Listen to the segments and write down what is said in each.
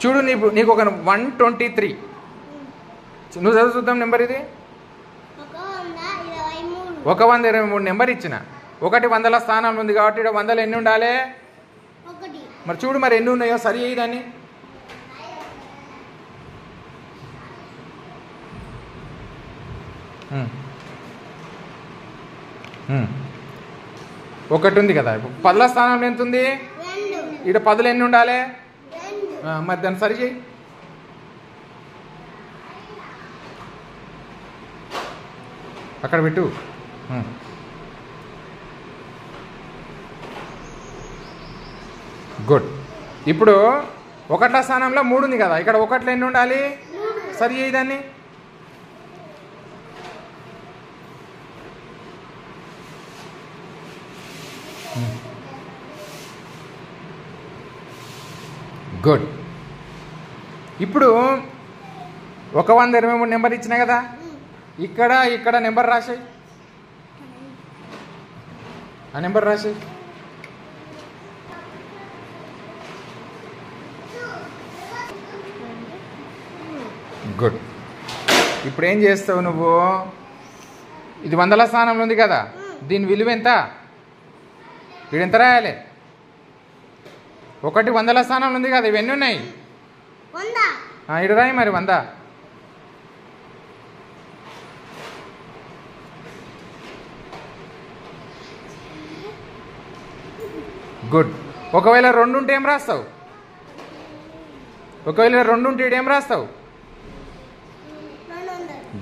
చూడు నీకు ఒక 123 నువ్వు చదువు చూద్దాం నెంబర్ ఇది 123 నెంబర్ ఇచ్చిన ఒకటి 100ల స్థానంలో ఉంది కాబట్టి ఇక్కడ 100లు ఎన్ని ఉండాలి మరి చూడు మరి ఎన్ని ఉన్నాయో సరి అయ్యేదాన్ని ఒకటి ఉంది కదా 10ల స్థానంలో ఎంత ఉంది ఇక్కడ 10లు ఎన్ని ఉండాలి మరి దాన్ని సరి చేయి అక్కడ పెట్టు గుడ్ ఇప్పుడు 1ల స్థానంలో 3 ఉంది కదా ఇక్కడ 1లు ఎన్ని ఉండాలి సరి చేయి దాన్ని గుడ్ ఇప్పుడు 123 నెంబర్ ఇచ్చినా కదా ఇక్కడ నెంబర్ రాసాయి ఆ నెంబర్ రాసాయి గుడ్ ఇప్పుడు ఏం చేస్తావు నువ్వు ఇది 100ల స్థానంలో ఉంది కదా దీని విలువ ఎంత ఇది ఎంత రాయాలి ఒకటి 100ల స్థానంలో ఉంది కదా ఇవన్నీ ఉన్నాయి ఇటు రాయి మరి 100 గుడ్ ఒకవేళ 2 ఉంటే ఏం రాస్తావు ఒకవేళ 2 ఉంటే ఇటు ఏం రాస్తావు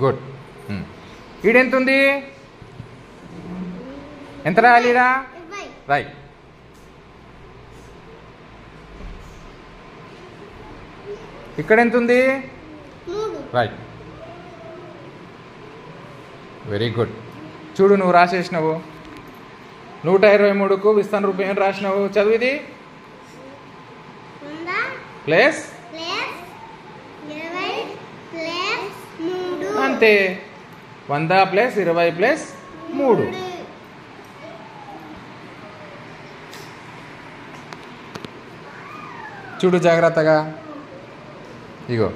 గుడ్ ఈడెంత ఉంది ఎంత రాయాలిరా రాయ్ ఇక్కడ ఎంత ఉంది రైట్ వెరీ గుడ్ చూడు నువ్వు రాసేసినావు 123కు విస్తాన రూపం ఏం రాసినావు చదువు ఇది ప్లస్ అంతే 100 ప్లస్ 20 ప్లస్ 3 చూడు జాగ్రత్తగా ఇగో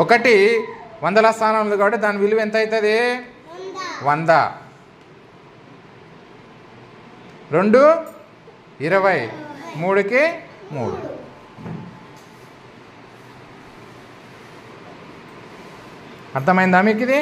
ఒకటి 100ల స్థానంలో కాబట్టి దాని విలువ ఎంత అవుతుంది 100 2 20 3కి 3 అర్థమైందా మీకు ఇది